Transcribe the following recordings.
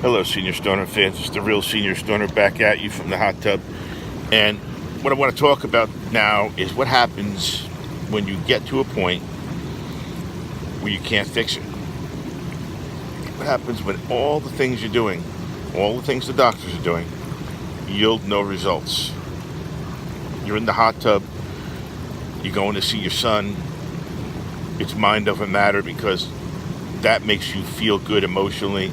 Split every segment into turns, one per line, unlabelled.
Hello, Senior Stoner fans. It's the real Senior Stoner back at you from the hot tub. And what I want to talk about now is what happens when you get to a point where you can't fix it. What happens when all the things you're doing, all the things the doctors are doing, yield no results? You're in the hot tub. You're going to see your son. It's mind over matter because that makes you feel good emotionally,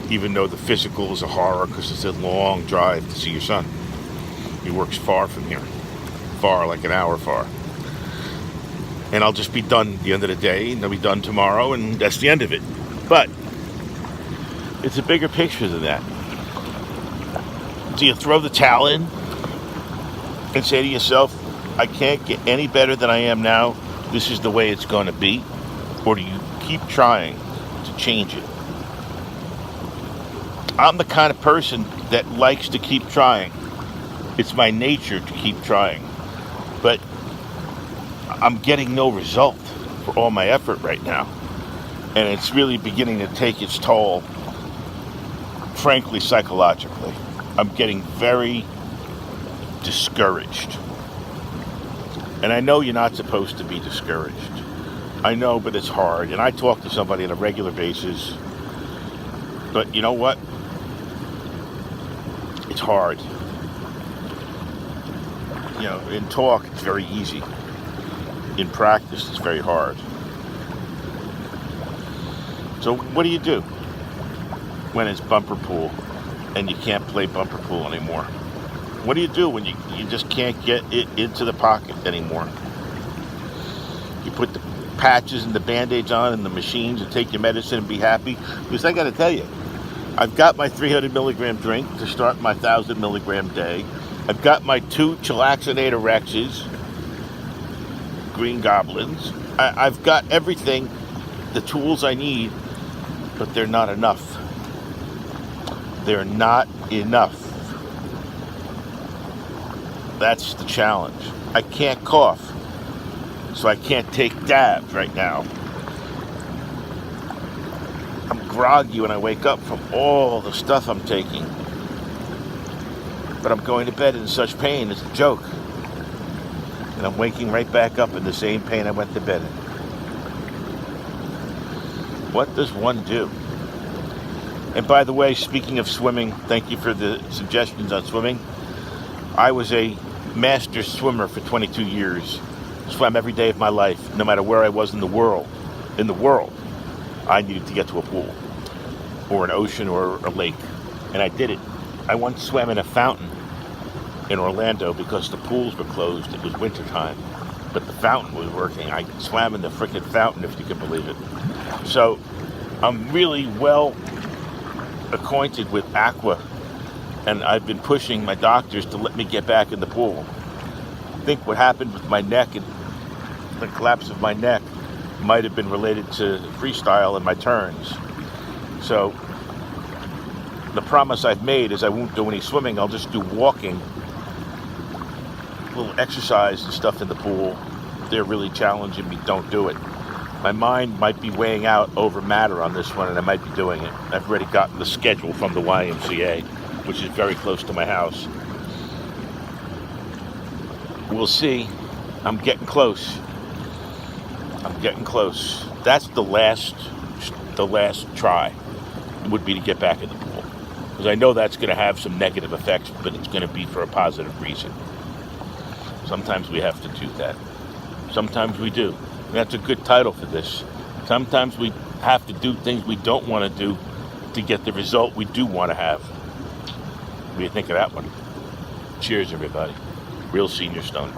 even though the physical is a horror because it's a long drive to see your son. He works far from here, far, like an hour far. And I'll just be done at the end of the day, and I'll be done tomorrow, and that's the end of it. But it's a bigger picture than that. Do you throw the towel in and say to yourself, I can't get any better than I am now, this is the way it's going to be? Or do you keep trying to change it? I'm the kind of person that likes to keep trying. It's my nature to keep trying. But I'm getting no result for all my effort right now. And it's really beginning to take its toll, frankly, psychologically. I'm getting very discouraged. And I know you're not supposed to be discouraged. I know, but it's hard. And I talk to somebody on a regular basis. But you know what? It's hard. You know, in talk, it's very easy. In practice, it's very hard. So what do you do when it's bumper pool and you can't play bumper pool anymore? What do you do when you just can't get it into the pocket anymore? You put the patches and the Band-Aids on and the machines and take your medicine and be happy? Because I got to tell you, I've got my 300 milligram drink to start my 1,000 milligram day. I've got my 2 Chilaxinator Rexes, Green Goblins. I've got everything, the tools I need, but they're not enough. They're not enough. That's the challenge. I can't cough, so I can't take dabs right now. I'm groggy when I wake up from all the stuff I'm taking. But I'm going to bed in such pain, it's a joke. And I'm waking right back up in the same pain I went to bed in. What does one do? And by the way, speaking of swimming, thank you for the suggestions on swimming. I was a master swimmer for 22 years. Swam every day of my life, no matter where I was in the world. In the world, I needed to get to a pool or an ocean or a lake. And I did it. I once swam in a fountain in Orlando because the pools were closed. It was wintertime, but the fountain was working. I swam in the frickin' fountain, if you can believe it. So I'm really well acquainted with aqua, and I've been pushing my doctors to let me get back in the pool. I think what happened with my neck and the collapse of my neck might have been related to freestyle and my turns. So the promise I've made is I won't do any swimming. I'll just do walking, little exercise and stuff in the pool. If they're really challenging me, don't do it. My mind might be weighing out over matter on this one, and I might be doing it. I've already gotten the schedule from the YMCA, which is very close to my house. We'll see. I'm getting close. I'm getting close. That's the last try would be to get back in the pool. Because I know that's going to have some negative effects, but it's going to be for a positive reason. Sometimes we have to do that. Sometimes we do. And that's a good title for this. Sometimes we have to do things we don't want to do to get the result we do want to have. What do you think of that one? Cheers, everybody. Real Senior Stoner.